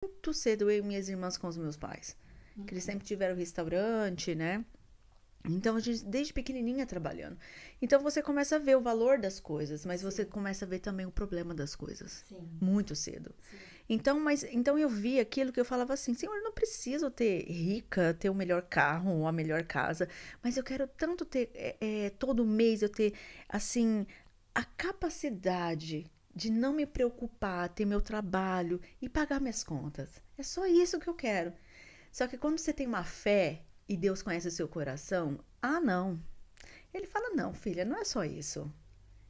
muito cedo, eu e minhas irmãs com os meus pais. Que eles sempre tiveram restaurante, né? Então, a gente, desde pequenininha trabalhando. Então, você começa a ver o valor das coisas, mas você Sim, começa a ver também o problema das coisas. sim, Muito cedo. sim. Então eu vi aquilo que eu falava assim, Senhor, eu não preciso ter rica, ter o melhor carro ou a melhor casa, mas eu quero tanto ter, todo mês eu ter, assim, a capacidade de não me preocupar, ter meu trabalho e pagar minhas contas. É só isso que eu quero. Só que quando você tem uma fé e Deus conhece o seu coração, ah, não. Ele fala, não, filha, não é só isso.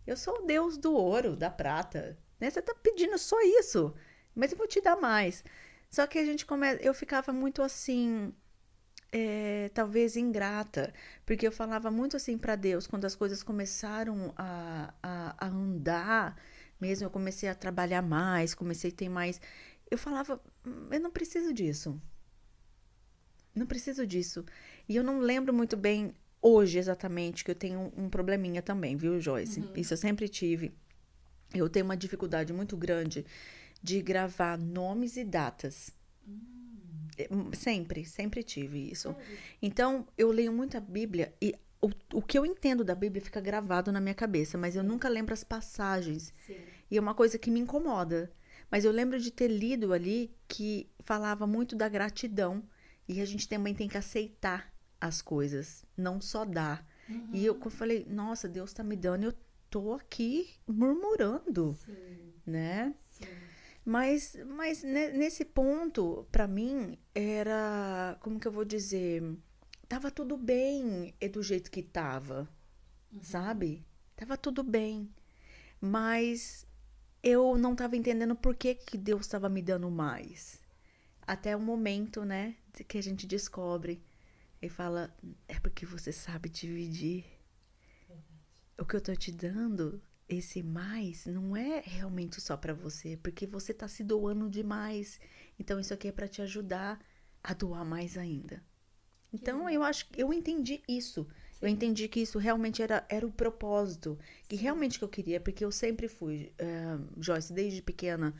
Eu sou o Deus do ouro, da prata. Né? Você tá pedindo só isso, mas eu vou te dar mais. Só que a gente começa. Eu ficava muito assim, talvez ingrata, porque eu falava muito assim para Deus quando as coisas começaram a andar, mesmo eu comecei a trabalhar mais, comecei a ter mais. Eu falava, eu não preciso disso, não preciso disso. E eu não lembro muito bem hoje exatamente que eu tenho um probleminha também, viu, Joyce? Uhum. Isso eu sempre tive. Eu tenho uma dificuldade muito grande de gravar nomes e datas. Sempre, sempre tive isso. Sério? Então, eu leio muito a Bíblia e o que eu entendo da Bíblia fica gravado na minha cabeça, mas eu Sim, nunca lembro as passagens. sim. E é uma coisa que me incomoda. Mas eu lembro de ter lido ali que falava muito da gratidão. E a gente também tem que aceitar as coisas, não só dar. E eu Uhum. falei, nossa, Deus tá me dando, eu tô aqui murmurando, Sim, né? sim. Mas nesse ponto, pra mim, era, como que eu vou dizer? Tava tudo bem do jeito que tava, Uhum. sabe? Tava tudo bem. Mas eu não tava entendendo por que que Deus estava me dando mais. Até o momento, né, que a gente descobre. E fala, é porque você sabe dividir. Verdade. O que eu tô te dando, esse mais, não é realmente só pra você, porque você tá se doando demais. Então isso aqui é pra te ajudar a doar mais ainda. Que Então legal. eu acho que eu entendi isso. Eu Sim, entendi que isso realmente era o propósito. Que sim. realmente que eu queria, porque eu sempre fui, Joyce, desde pequena,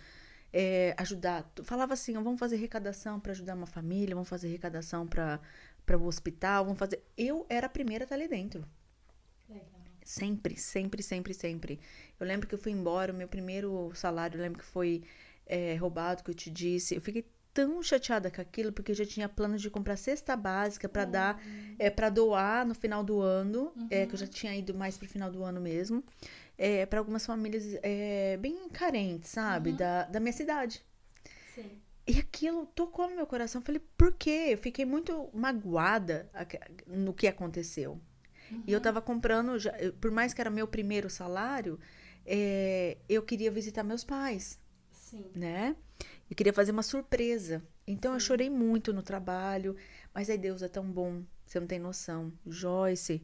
ajudar. Falava assim, vamos fazer arrecadação para ajudar uma família, vamos fazer arrecadação para o hospital, vamos fazer. Eu era a primeira a estar ali dentro. Legal. Sempre, sempre, sempre, sempre. Eu lembro que eu fui embora, o meu primeiro salário, eu lembro que foi roubado, que eu te disse. Eu fiquei tão chateada com aquilo, porque eu já tinha planos de comprar cesta básica para dar, Oh. para doar no final do ano, que eu já Uhum. tinha ido mais pro final do ano mesmo, para algumas famílias bem carentes, sabe, Uhum. da minha cidade. Sim. E aquilo tocou no meu coração. Eu falei, por quê? Eu fiquei muito magoada no que aconteceu. E eu Uhum. tava comprando, por mais que era meu primeiro salário, eu queria visitar meus pais, Sim. né? Eu queria fazer uma surpresa. Então eu Sim. chorei muito no trabalho, mas aí Deus é tão bom, você não tem noção. Joyce,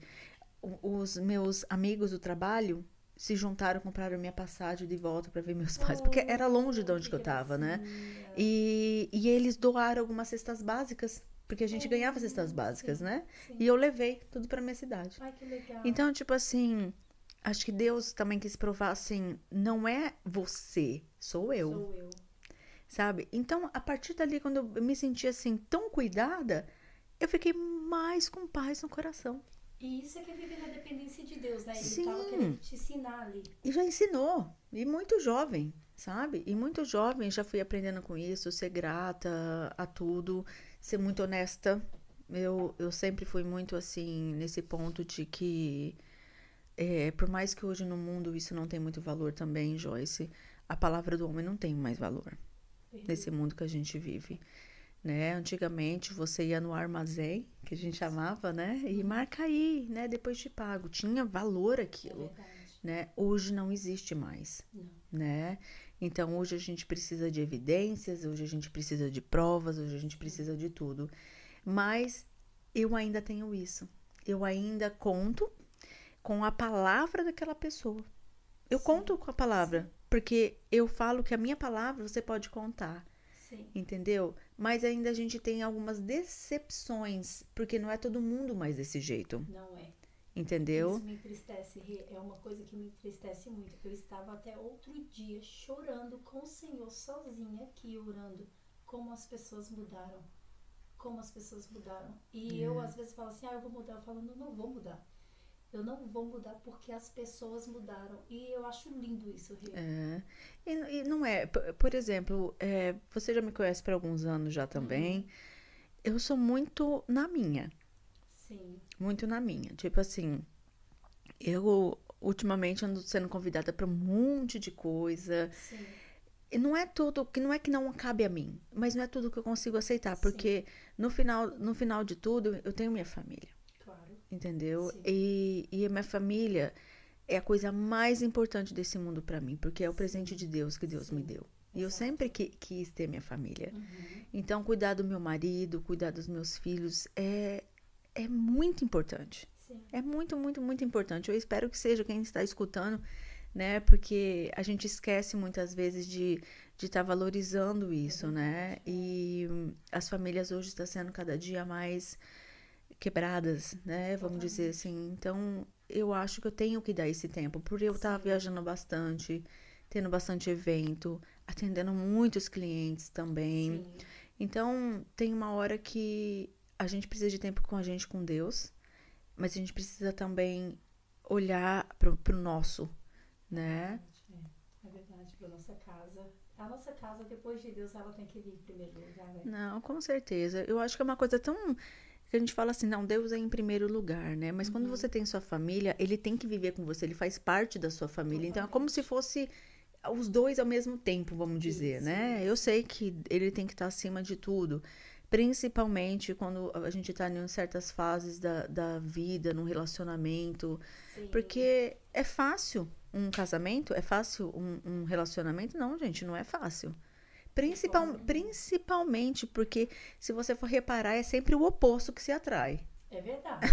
os meus amigos do trabalho se juntaram, compraram minha passagem de volta para ver meus pais, porque era longe de Oh, onde que que eu tava, né? gracinha. E eles doaram algumas cestas básicas, porque a gente ganhava cestas Oh, básicas, sim, né? E sim. eu levei tudo para minha cidade. Ai, que legal. Então, tipo assim, acho que Deus também quis provar assim, não é você, sou eu, Sou eu. sabe? Então, a partir dali, quando eu me senti assim tão cuidada, eu fiquei mais com paz no coração. E isso é que é viver na dependência de Deus, né? Ele estava querendo Sim, te ensinar ali. e já ensinou, e muito jovem, sabe? E muito jovem já fui aprendendo com isso, ser grata a tudo, ser muito honesta. Eu sempre fui muito assim, nesse ponto de que por mais que hoje no mundo isso não tem muito valor também, Joyce, a palavra do homem não tem mais valor nesse Perdeu. mundo que a gente vive, né? Antigamente você ia no armazém, que a gente Isso. chamava, né? E Uhum. marca aí, né? Depois te pago. Tinha valor É aquilo, verdade. né? Hoje não existe mais, Não. né? Então hoje a gente precisa de evidências, hoje a gente precisa de provas, hoje a gente Sim. precisa de tudo. Mas eu ainda tenho isso. Eu ainda conto com a palavra daquela pessoa. Eu Sim. conto com a Sim. palavra, porque eu falo que a minha palavra você pode contar, Sim. entendeu? Mas ainda a gente tem algumas decepções, porque não é todo mundo mais desse jeito, Não é. Isso entendeu? me entristece, é uma coisa que me entristece muito. Eu estava até outro dia chorando com o Senhor sozinha aqui orando. como as pessoas mudaram. Como as pessoas mudaram. E eu, às vezes, falo assim, eu vou mudar. Eu falo, não vou mudar. Eu não vou mudar porque as pessoas mudaram. E eu acho lindo isso, Rê. É. E não é, por exemplo, você já me conhece por alguns anos já Uhum. também. Eu sou muito na minha. Sim, Muito na minha. Tipo assim, eu ultimamente ando sendo convidada para um monte de coisa. sim, E não é tudo, que não é que não cabe a mim, mas não é tudo que eu consigo aceitar, sim. porque no final de tudo, eu tenho minha família, Claro. entendeu? Sim, E a minha família é a coisa mais importante desse mundo para mim, porque é o presente sim, de Deus que Deus me sim. deu. E eu sempre Exato. quis ter minha família. Uhum. Então, cuidar do meu marido, cuidar dos meus filhos é muito importante. Sim, É muito, muito, muito importante. Eu espero que seja quem está escutando, né? Porque a gente esquece muitas vezes de estar valorizando é isso, né? verdade. É. E as famílias hoje estão sendo cada dia mais quebradas, né? Vamos dizer Totalmente. assim. Então, eu acho que eu tenho que dar esse tempo, por eu estar Sim, viajando bastante, tendo bastante evento, atendendo muitos clientes também. sim. Então, tem uma hora que a gente precisa de tempo com a gente, com Deus, mas a gente precisa também olhar pro nosso, É né? verdade. É verdade. Para nossa casa. A nossa casa, depois de Deus, ela tem que vir em primeiro lugar, né? Não, com certeza. Eu acho que é uma coisa tão que a gente fala assim, não, Deus é em primeiro lugar, né? Mas quando você Uhum. tem sua família, ele tem que viver com você, ele faz parte da sua família. Então é como se Totalmente. fosse os dois ao mesmo tempo, vamos dizer, Isso, né? Eu isso. sei que ele tem que estar acima de tudo, principalmente quando a gente está em certas fases da vida, num relacionamento, Sim, porque é fácil um casamento, é fácil um relacionamento? Não, gente, não é fácil. de forma nenhuma. Principalmente porque, se você for reparar, é sempre o oposto que se atrai. É verdade.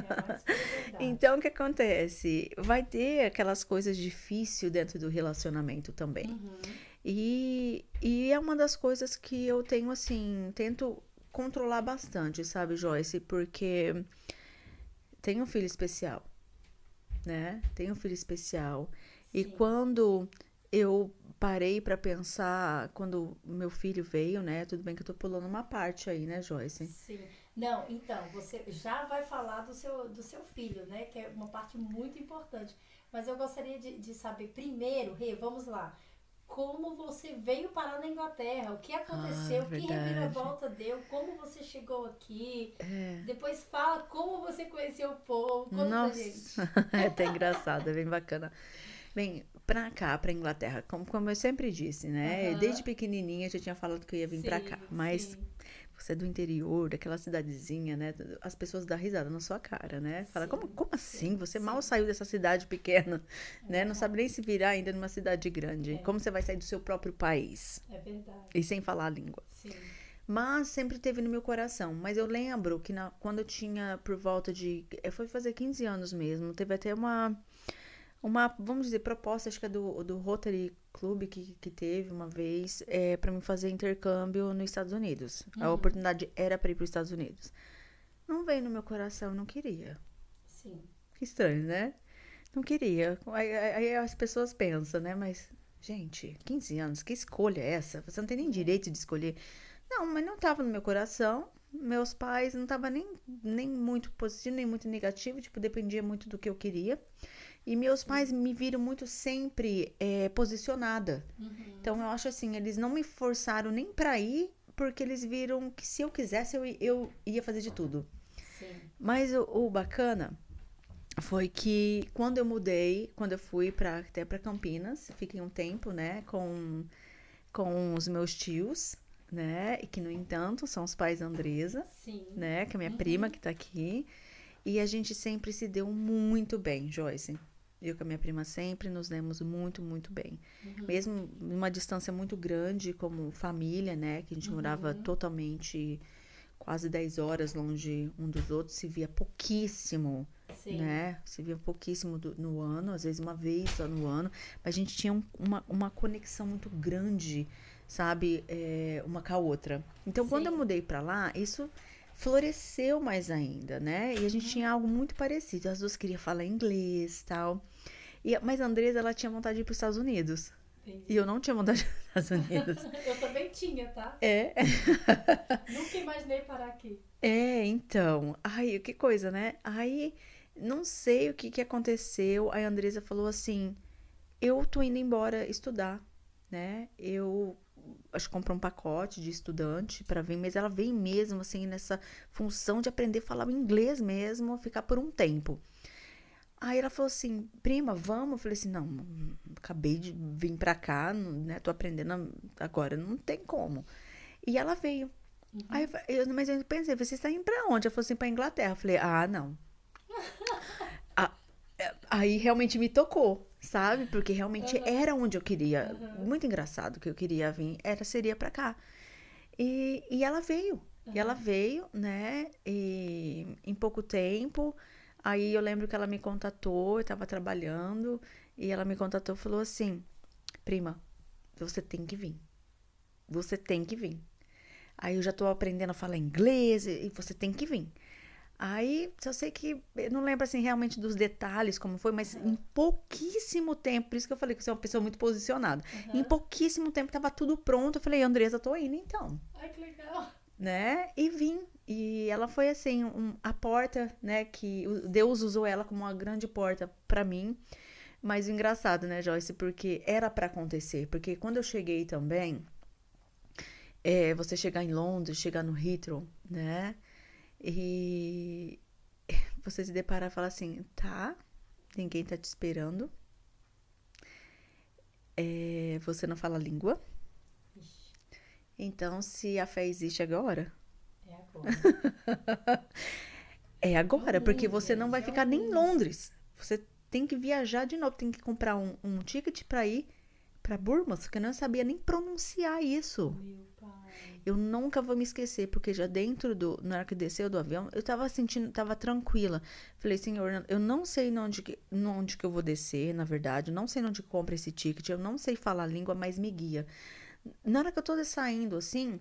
É a mais pura verdade. Então, o que acontece? Vai ter aquelas coisas difíceis dentro do relacionamento também. Uhum. E é uma das coisas que eu tenho, assim, tento controlar bastante, sabe, Joyce? Porque tenho um filho especial, né? Tenho um filho especial. E Sim, quando eu parei pra pensar, quando meu filho veio, né? Tudo bem que eu tô pulando uma parte aí, né, Joyce? sim. Não, então, você já vai falar do seu filho, né? Que é uma parte muito importante. Mas eu gostaria de saber primeiro, Rê, vamos lá. Como você veio parar na Inglaterra? O que Ah, aconteceu? Que verdade. reviravolta deu? Como você chegou aqui? Depois fala como você conheceu o povo. Conta pra Nossa, gente. é até engraçado, é bem bacana. Bem, pra cá, pra Inglaterra, como eu sempre disse, né? Aham. Desde pequenininha eu já tinha falado que eu ia vir pra cá, Sim, mas sim, você é do interior, daquela cidadezinha, né? As pessoas dão risada na sua cara, né? Fala, sim, como assim? sim, Você mal sim. saiu dessa cidade pequena, É né? Não sabe nem verdade. se virar ainda numa cidade grande. É, Como você vai sair do seu próprio país? é verdade. E sem falar a língua. Sim. Mas sempre teve no meu coração. Mas eu lembro que quando eu tinha por volta de. Foi fazer 15 anos mesmo. Teve até vamos dizer, proposta, acho que é do Rotary Club que teve uma vez, para me fazer intercâmbio nos Estados Unidos. A Uhum. oportunidade era para ir para os Estados Unidos. Não veio no meu coração, eu não queria. Sim. Que estranho, né? Não queria. Aí as pessoas pensam, né? Mas, gente, 15 anos, que escolha é essa? Você não tem nem É. direito de escolher. Não, mas não estava no meu coração. Meus pais não estavam nem muito positivo, nem muito negativo. Tipo, dependia muito do que eu queria. E meus pais Sim. me viram muito sempre posicionada. Então, Uhum. eu acho assim, eles não me forçaram nem para ir, porque eles viram que se eu quisesse, eu ia fazer de tudo. Sim. Mas o bacana foi que quando eu fui até para Campinas, fiquei um tempo, né, com os meus tios, né, e que no entanto são os pais da Andresa, Sim. né, que é minha prima Uhum. que tá aqui, e a gente sempre se deu muito bem, Joyce. Eu com a minha prima sempre nos demos muito, muito bem. Uhum. Mesmo numa distância muito grande, como família, né, que a gente morava Uhum. totalmente quase 10 horas longe um dos outros, se via pouquíssimo, Sim. né? Se via pouquíssimo no ano, às vezes uma vez só no ano, mas a gente tinha uma conexão muito grande, sabe? Uma com a outra. Então, quando eu Sim. mudei pra lá, isso floresceu mais ainda, né? E a gente Uhum. tinha algo muito parecido. As duas queriam falar inglês e tal. Mas a Andresa, ela tinha vontade de ir para os Estados Unidos. E eu Entendi. não tinha vontade de ir para os Estados Unidos. Eu também tinha, tá? É, Nunca imaginei parar aqui. então. Ai, que coisa, né? Aí, não sei o que que aconteceu. Aí a Andresa falou assim: eu tô indo embora estudar, né? Eu acho que comprou um pacote de estudante para vir, mas ela veio mesmo, assim, nessa função de aprender a falar inglês mesmo, ficar por um tempo. Aí ela falou assim, prima, vamos? Eu falei assim, não, acabei de vir pra cá, né? Tô aprendendo agora, não tem como. E ela veio. Aí Uhum. mas eu pensei, você está indo pra onde? Ela falou assim, pra Inglaterra. Eu falei, ah, não. Ah, aí realmente me tocou, sabe? Porque realmente Aham, era onde eu queria. aham, Muito engraçado que eu queria vir, seria pra cá. E ela veio. E ela aham. veio, né? E em pouco tempo. Aí eu lembro que ela me contatou, eu tava trabalhando. E ela me contatou e falou assim: prima, você tem que vir. Você tem que vir. Aí eu já tô aprendendo a falar inglês e você tem que vir. Aí só sei que eu não lembro assim realmente dos detalhes como foi, mas em Aham, pouquíssimo tempo, por isso que eu falei que você é uma pessoa muito posicionada. Em aham. pouquíssimo tempo tava tudo pronto. Eu falei, Andresa, tô indo então, Ai, que legal. né? E vim. E ela foi assim, a porta, né? Que Deus usou ela como uma grande porta pra mim. Mas o engraçado, né, Joyce? Porque era pra acontecer. Porque quando eu cheguei também, você chegar em Londres, chegar no Heathrow, né? E você se deparar e falar assim, tá, ninguém tá te esperando, você não fala a língua, Ixi, então se a fé existe agora, é agora. é É o agora, porque mundo, você não vai gente, é o ficar nem em mundo. Londres. Você tem que viajar de novo, tem que comprar um ticket pra ir pra Burma, porque eu não sabia nem pronunciar isso. Meu pai. Eu nunca vou me esquecer, porque já na hora que desceu do avião, eu tava sentindo, tava tranquila. Falei, senhor, eu não sei onde que eu vou descer, na verdade, eu não sei onde compra esse ticket, eu não sei falar a língua, mas me guia. Na hora que eu tô saindo, assim,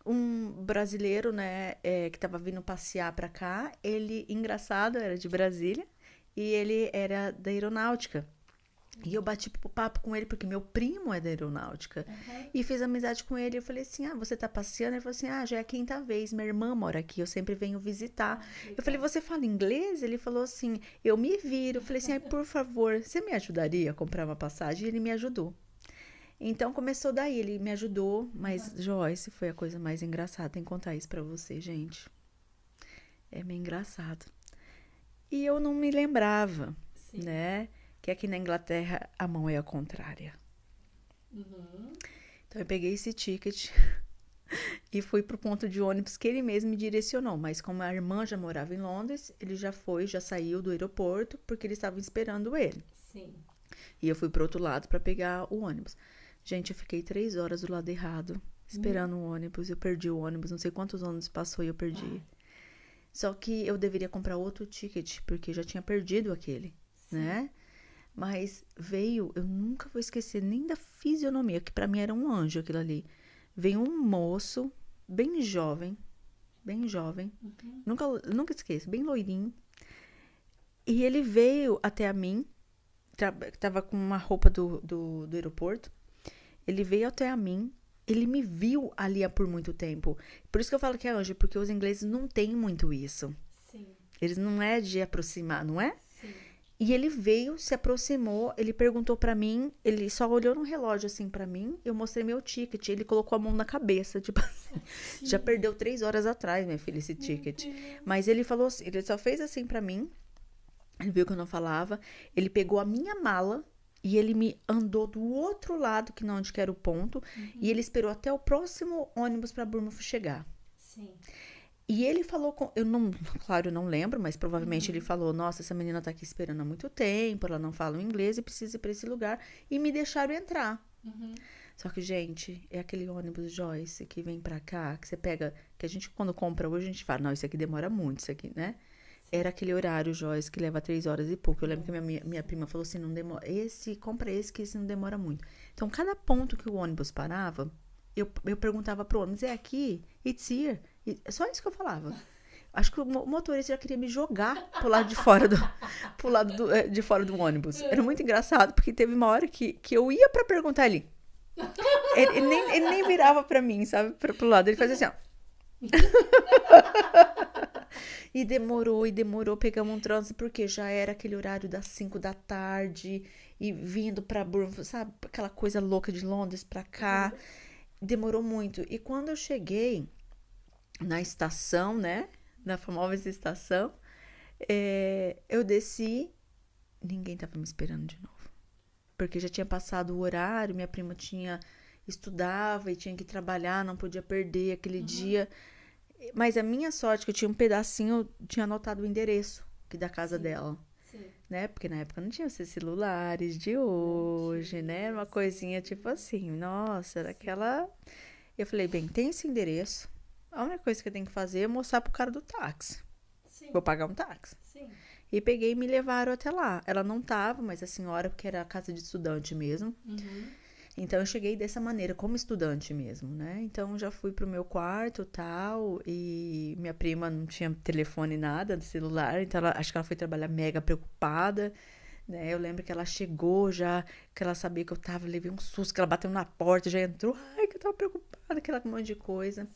um brasileiro, né, que tava vindo passear pra cá, ele, engraçado, era de Brasília, e ele era da aeronáutica. E eu bati papo com ele porque meu primo é da aeronáutica. Aham. E fiz amizade com ele. Eu falei assim: ah, você tá passeando? Ele falou assim: ah, já é a quinta vez. Minha irmã mora aqui, eu sempre venho visitar. Ai, que Eu falei: legal. você fala inglês? Ele falou assim: eu me viro. Eu falei assim: ai, por favor, você me ajudaria a comprar uma passagem? E ele me ajudou. Então começou daí, ele me ajudou. Mas, Aham. Joyce, foi a coisa mais engraçada. Tem que contar isso pra você, gente. É meio engraçado. E eu não me lembrava, Sim. né? Que aqui na Inglaterra a mão é a contrária. Uhum. Então eu peguei esse ticket e fui pro ponto de ônibus que ele mesmo me direcionou. Mas como a irmã já morava em Londres, ele já foi, já saiu do aeroporto porque eles estavam esperando ele. Sim. E eu fui pro outro lado para pegar o ônibus. Gente, eu fiquei 3 horas do lado errado, Hum. esperando o ônibus. Eu perdi o ônibus, não sei quantos ônibus passou e eu perdi. Ai, Só que eu deveria comprar outro ticket porque eu já tinha perdido aquele, sim. né? Mas veio, eu nunca vou esquecer nem da fisionomia, que pra mim era um anjo aquilo ali. Veio um moço, bem jovem, Uhum. nunca esqueço, bem loirinho. E ele veio até a mim, tava com uma roupa do aeroporto. Ele veio até a mim, ele me viu ali há por muito tempo. Por isso que eu falo que é anjo, porque os ingleses não têm muito isso. Sim. Eles não é de aproximar, não é? Sim. E ele veio, se aproximou, ele perguntou pra mim, ele só olhou no relógio assim pra mim, eu mostrei meu ticket, ele colocou a mão na cabeça, tipo assim, já Tadinho. perdeu 3 horas atrás, minha filha, esse Meu ticket. Deus. Mas ele falou assim, ele só fez assim pra mim, ele viu que eu não falava, ele pegou a minha mala e ele me andou do outro lado, que não onde que era o ponto, e Uhum. ele esperou até o próximo ônibus pra Burma chegar. Sim. E ele falou com. Eu não, claro, eu não lembro, mas provavelmente ele Uhum. falou: nossa, essa menina tá aqui esperando há muito tempo, ela não fala o inglês e precisa ir pra esse lugar. E me deixaram entrar. Uhum. Só que, gente, é aquele ônibus Joyce que vem pra cá, que você pega. Que a gente, quando compra hoje, a gente fala: não, isso aqui demora muito, isso aqui, né? Sim. Era aquele horário, Joyce, que leva 3 horas e pouco. Eu lembro que minha Nossa. prima falou assim: não demora. Compra esse, que esse não demora muito. Então, cada ponto que o ônibus parava, eu perguntava pro ônibus: é aqui? It's here. É só isso que eu falava. Acho que o motorista já queria me jogar pro lado de fora de fora do ônibus. Era muito engraçado, porque teve uma hora que eu ia pra perguntar ali. Ele nem virava pra mim, sabe? Pro lado. Ele fazia assim, ó. E demorou. Pegamos um trânsito, porque já era aquele horário das 5 da tarde. E vindo pra Bournemouth, sabe? Aquela coisa louca de Londres pra cá. Demorou muito. E quando eu cheguei na estação, né? Na famosa estação, eu desci, ninguém tava me esperando de novo. Porque já tinha passado o horário, minha prima estudava e tinha que trabalhar, não podia perder aquele dia. Mas a minha sorte, que eu tinha um pedacinho, eu tinha anotado o endereço da casa Sim, dela, sim. né? Porque na época não tinha esses celulares de Não hoje, né? tinha, Uma sim, coisinha tipo assim, nossa, era sim, aquela. Eu falei, bem, tem esse endereço. A única coisa que eu tenho que fazer é mostrar pro cara do táxi. Vou sim, pagar um táxi. sim. E peguei e me levaram até lá. Ela não tava, mas a senhora, porque era a casa de estudante mesmo. Uhum. Então eu cheguei dessa maneira, como estudante mesmo, né? Então já fui pro meu quarto, tal, e minha prima não tinha telefone nada, de celular, então acho que ela foi trabalhar mega preocupada, né? Eu lembro que ela chegou já, que ela sabia que eu tava, levei um susto, que ela bateu na porta, já entrou, ai, que eu tava preocupada, aquela monte de coisa.